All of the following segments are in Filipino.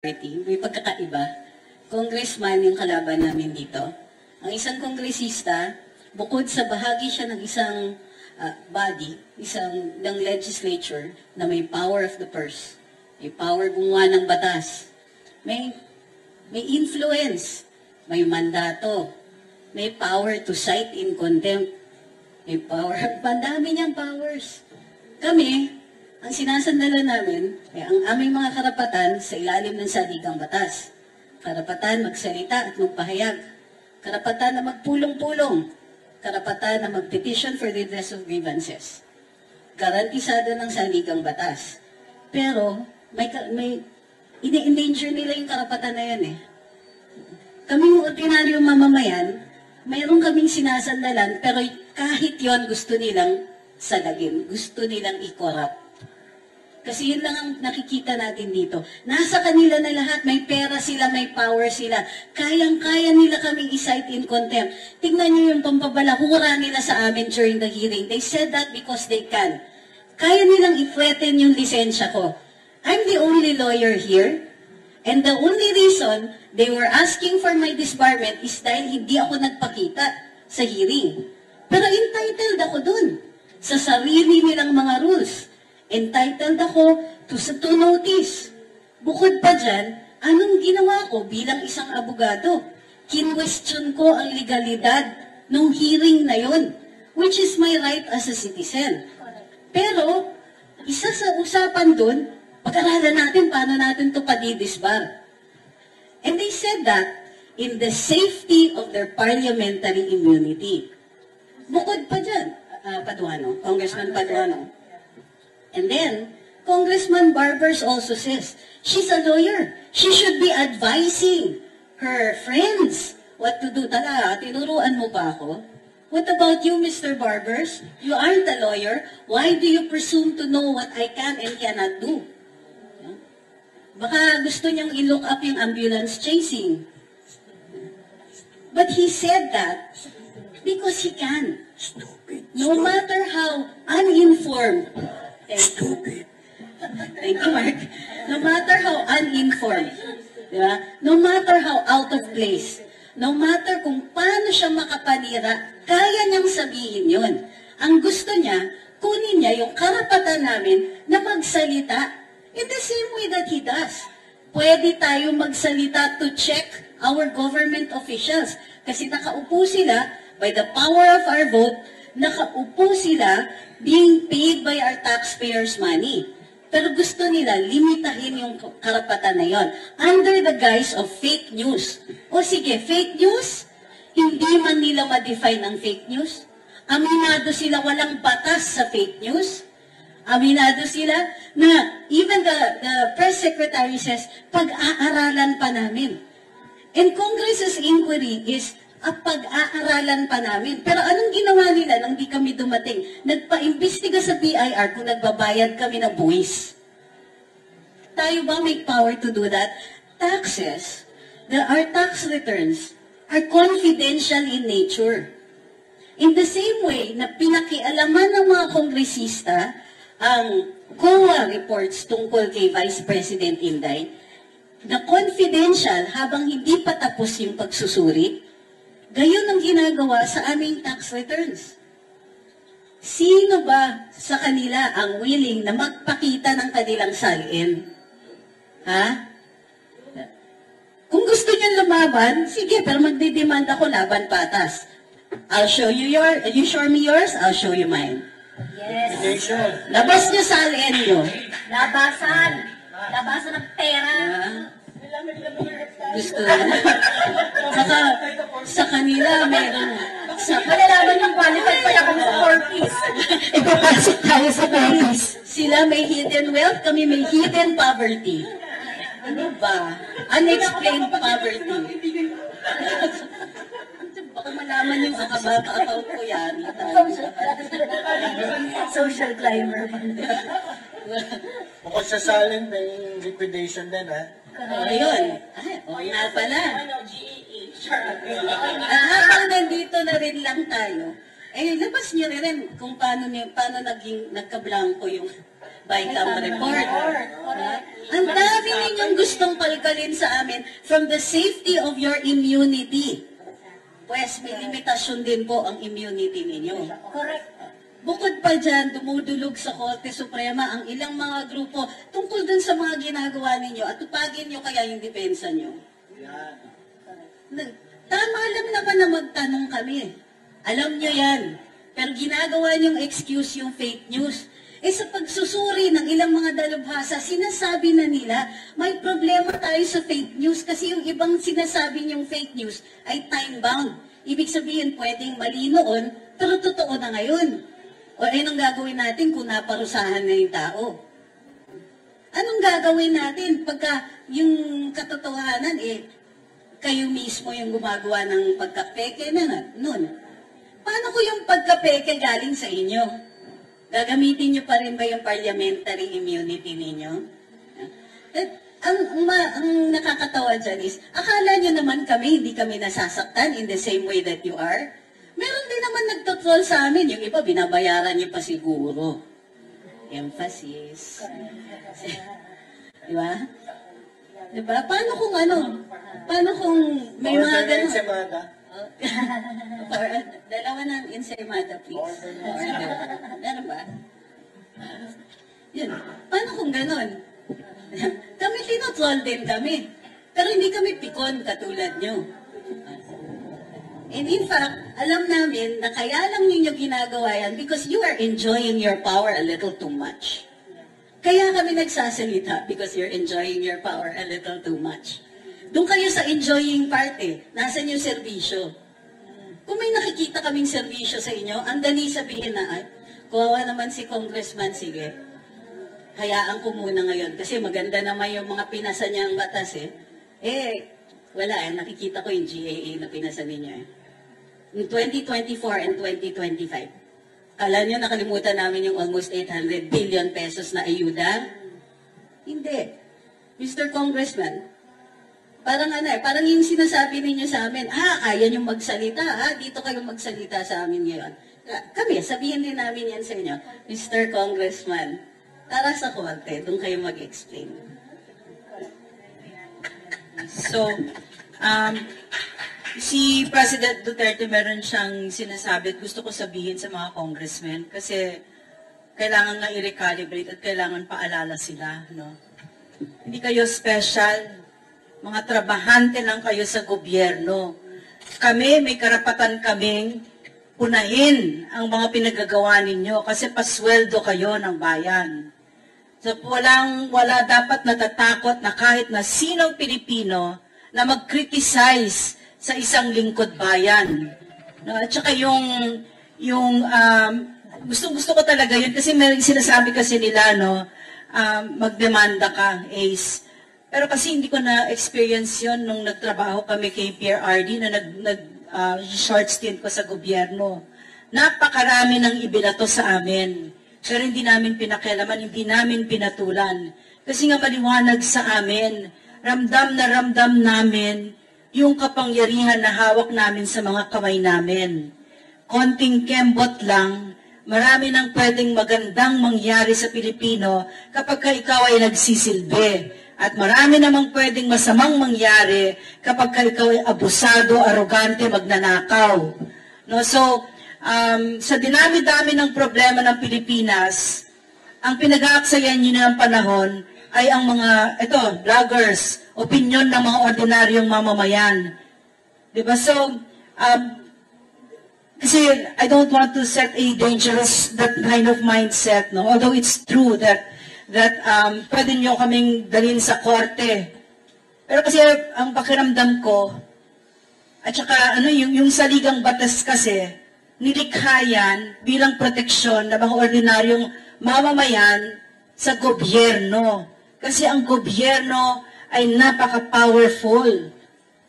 May pagkakaiba. Congressman yung kalaban namin dito. Ang isang kongresista, bukod sa bahagi siya ng isang body, ng legislature na may power of the purse, may power gumawa ng batas, may influence, may mandato, may power to cite in contempt, may power, pandami niyang powers. Kami, ang sinasandalan namin ay ang aming mga karapatan sa ilalim ng saligang batas. Karapatan magsalita at magpahayag. Karapatan na magpulong-pulong. Karapatan na magpetition for redress of grievances. Garantisado ng saligang batas. Pero, may ini-endanger nila yung karapatan na yan eh. Kaming ordinaryong mamamayan, mayroon kaming sinasandalan, pero kahit yon gusto nilang salagin. Gusto nilang i-corrupt. Kasi yun lang ang nakikita natin dito. Nasa kanila na lahat, may pera sila, may power sila. Kayang-kaya nila kaming i-cite in contempt. Tingnan niyo yung pampabalahura nila sa amin during the hearing. They said that because they can. Kaya nilang i-threaten yung lisensya ko. I'm the only lawyer here. And the only reason they were asking for my disbarment is dahil hindi ako nagpakita sa hearing. Pero entitled ako dun sa sarili nilang mga rules. Entitled ako to notice. Bukod pa dyan, anong ginawa ko bilang isang abogado? Kinwestiyon ko ang legalidad ng hearing na yon, which is my right as a citizen. Pero, isa sa usapan dun, pag-aralan natin paano natin ito padidisbar. And they said that in the safety of their parliamentary immunity. Bukod pa dyan, Paduano, Congressman Paduano. And then, Congressman Barbers also says, she's a lawyer. She should be advising her friends what to do. Tala, tinuruan mo pa ako? What about you, Mr. Barbers? You aren't a lawyer. Why do you presume to know what I can and cannot do? Baka gusto niyang i-look up yung ambulance chasing. But he said that because he can. No matter how uninformed. Stupid. Thank you, Mark. No matter how uninformed, diba? No matter how out of place, no matter kung paano siya makapanira, kaya niyang sabihin yun. Ang gusto niya, kunin niya yung karapatan namin na magsalita in the same way that he does. Pwede tayo magsalita to check our government officials. Kasi nakaupo sila, by the power of our vote, nakaupo sila being paid by our taxpayers' money. Pero gusto nila limitahin yung karapatan na yon under the guise of fake news. O sige, fake news? Hindi man nila ma-define ang fake news? Aminado sila walang batas sa fake news? Aminado sila na even the press secretary says, pag-aaralan pa namin. And Congress's inquiry is pag-aaralan pa namin. Pero anong ginawa nila nang di kami dumating? Nagpa-imbestiga sa BIR kung nagbabayad kami ng buwis. Tayo ba may power to do that? Taxes, our tax returns are confidential in nature. In the same way na pinakialaman ng mga kongresista ang COA reports tungkol kay Vice President Inday, na confidential habang hindi pa tapos yung pagsusuri, gayon ang ginagawa sa aming tax returns. Sino ba sa kanila ang willing na magpakita ng kanilang salin? Ha? Kung gusto niyan lumaban, sige, pero magdidemand ako laban patas. I'll show you you show me yours, I'll show you mine. Yes. Labas niyo salin niyo. Labasan. Labasan ng pera. Gusto na. Saka, sa kanila, meron. Malalaman yung qualified pa ako sa 4Ps. Ipapasok tayo sa 4Ps. Sila may hidden wealth, kami may hidden poverty. Ano ba? Unexplained poverty. Baka malaman yung akabaka-account ko yan. Social climber. Bukod sa salin, may liquidation din, ha? Ayun. Ay, nga pala. Habang nandito na rin lang tayo, labas niyo rin kung paano nagka-blanco yung BICAM report. Ang dami ninyong gustong palkalin sa amin from the safety of your immunity. Pues, may limitasyon din po ang immunity ninyo. Correct. Bukod pa dyan, dumudulog sa Korte Suprema ang ilang mga grupo tungkol dun sa mga ginagawa ninyo at tupagin nyo kaya yung depensa nyo. Tama lang naman na magtanong kami. Alam nyo yan. Pero ginagawa nyong excuse yung fake news. Sa pagsusuri ng ilang mga dalubhasa, sinasabi na nila, may problema tayo sa fake news kasi yung ibang sinasabi nyong fake news ay time-bound. Ibig sabihin, pwedeng mali noon, pero totoo na ngayon. O anong gagawin natin kung naparusahan na yung tao? Anong gagawin natin pagka yung katotohanan, kayo mismo yung gumagawa ng pagkapeke na nun? Paano ko yung pagkapeke galing sa inyo? Gagamitin nyo pa rin ba yung parliamentary immunity ninyo? Ang nakakatawa dyan is, akala nyo naman hindi kami nasasaktan in the same way that you are? Meron din naman nagtotroll sa amin. Yung iba, binabayaran nyo pa siguro. Emphasis. Diba? Diba? Paano kung Paano kung may mga gano'n? Dalawa ng ensaymada, please. Meron ba? Yun. Paano kung ganon? Kami tinotroll din kami. Pero hindi kami pikon katulad nyo. And in fact, alam namin na kaya lang ninyo ginagawa yan because you are enjoying your power a little too much. Kaya kami nagsasalita because you're enjoying your power a little too much. Doon kayo sa enjoying party. Nasaan yung serbisyo? Kung may nakikita kaming serbisyo sa inyo, ang dali sabihin na, kawawa naman si Congressman, sige. Hayaan ko muna ngayon. Kasi maganda naman yung mga pinasa niyang batas wala nakikita ko yung GAA na pinasa ninyo In 2024 and 2025. Kala niyo nakalimutan namin yung almost 800 billion pesos na ayuda? Hindi. Mr. Congressman, parang parang yung sinasabi ninyo sa amin, kaya nyo magsalita, dito kayo magsalita sa amin ngayon. Kami, sabihin din namin yan sa inyo, Mr. Congressman, tara sa korte, doon kayo mag-explain. So, si President Duterte meron siyang sinasabi at gusto ko sabihin sa mga congressmen kasi kailangan nga i-recalibrate at kailangan paalala sila. No? Hindi kayo special. Mga trabahante lang kayo sa gobyerno. Kami, may karapatan kaming punahin ang mga pinagagawa ninyo kasi pasweldo kayo ng bayan. So, wala dapat natatakot na kahit na sinong Pilipino na mag-criticize sa isang lingkod bayan. No? At saka gusto ko talaga yun kasi may sinasabi kasi nila, magdemanda ka, Ace. Pero kasi hindi ko na-experience yun nung nagtrabaho kami kay PRRD na short stint ko sa gobyerno. Napakarami ng ibinato sa amin. Pero hindi namin pinakialaman, hindi namin pinatulan. Kasi nga maliwanag sa amin, ramdam na ramdam namin yung kapangyarihan na hawak namin sa mga kamay namin. Konting kembot lang, marami nang pwedeng magandang mangyari sa Pilipino kapag ikaw ay nagsisilbi. At marami namang pwedeng masamang mangyari kapag ikaw ay abusado, arogante, magnanakaw. No? So, sa dinami-dami ng problema ng Pilipinas, ang pinag-aaksayan nyo ng panahon ay ang mga, vloggers, opinyon ng mga ordinaryong mamamayan. Diba? So, kasi I don't want to set a dangerous, that kind of mindset. No? Although it's true that pwede nyo kaming dalhin sa korte. Pero kasi ang pakiramdam ko, at saka yung saligang batas kasi, nilikha yan bilang proteksyon ng mga ordinaryong mamamayan sa gobyerno. Kasi ang gobyerno ay napaka-powerful.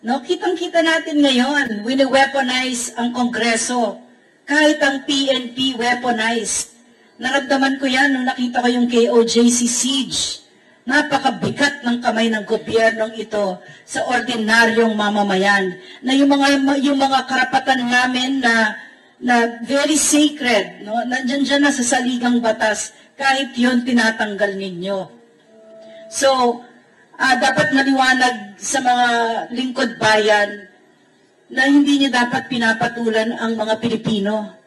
No? Kitang-kita natin ngayon, wini-weaponize ang Kongreso. Kahit ang PNP weaponized. Naramdaman ko yan nung nakita ko yung KOJC siege. Napakabigat ng kamay ng gobyernong ito sa ordinaryong mamamayan. Na yung mga karapatan namin na na very sacred, no? Nandyan dyan na sa saligang batas, kahit yun tinatanggal ninyo. So, dapat maliwanag sa mga lingkod bayan na hindi niyo dapat pinapatulan ang mga Pilipino.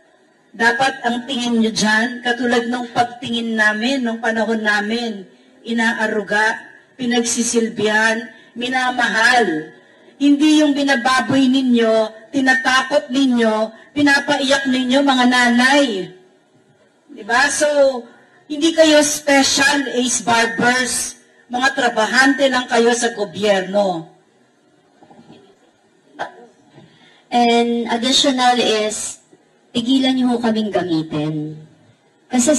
Dapat ang tingin niyo dyan, katulad ng pagtingin namin, nung panahon namin, inaaruga, pinagsisilbihan, minamahal. Hindi yung binababoy ninyo, tinatakot ninyo, pinapaiyak ninyo mga nanay. Diba? So, hindi kayo special ace barbers. Mga trabahante lang kayo sa gobyerno. And additional is, tigilan niyo ho kaming gamitin. Kasi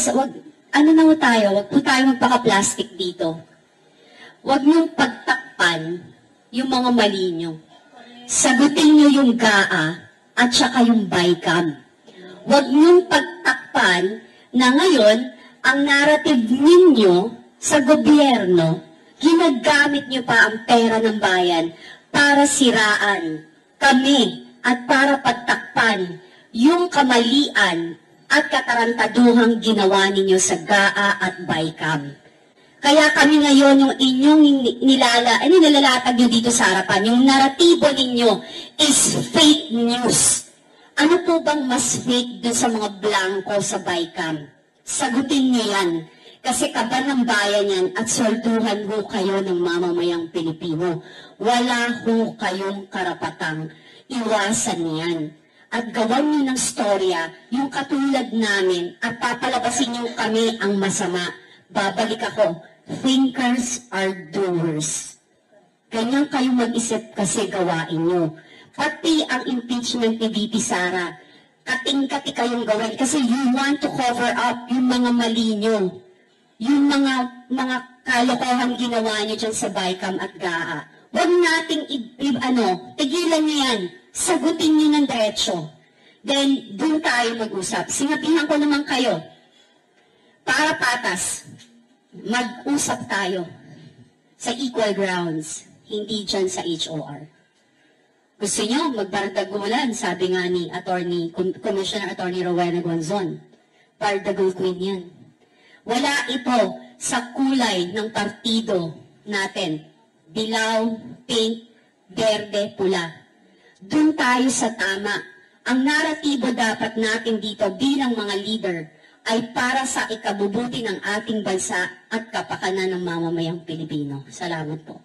ano na ho tayo, wag po tayo magpaka-plastic dito. Wag niyong pagtakpan yung mga mali niyo. Sagutin niyo yung GAA at saka yung BICAM. Wag niyong pagtakpan na ngayon, ang narrative ninyo sa gobyerno, ginagamit niyo pa ang pera ng bayan para siraan kami at para pagtakpan yung kamalian at katarantaduhang ginawa ninyo sa GAA at BICAM. Kaya kami ngayon, yung inyong nilalatag nyo dito sa harapan, yung naratibo ninyo is fake news. Ano po bang mas fake dun sa mga blanco sa BICAM? Sagutin niyo yan. Kasi kaban ng bayan yan at solduhan ho kayo ng mamamayang Pilipino. Wala ho kayong karapatang iwasan yan. At gawan niyo ng storya, yung katulad namin, at papalabasin niyo kami ang masama. Babalik ako, thinkers are doers. Ganyan kayo mag-isip kasi gawain niyo. Pati ang impeachment ni VP Sara, kating-kati kayong gawin kasi you want to cover up yung mga mali niyo. Yung mga kalokohang ginawa niyo dyan sa BICAM at GAA. Huwag nating tigilan niyo yan. Sagutin niyo ng diretsyo. Then, doon tayo mag-usap. Sinabihan ko naman kayo, para patas, mag-usap tayo sa equal grounds, hindi dyan sa HOR. Gusto niyo magbardagulan, sabi nga ni Commissioner Attorney Rowena Guanzon. Bardagul Queen yan. Wala ito sa kulay ng partido natin. Dilaw, pink, berde, pula. Doon tayo sa tama. Ang naratibo dapat natin dito bilang mga leader ay para sa ikabubuti ng ating bansa at kapakanan ng mamamayang Pilipino. Salamat po.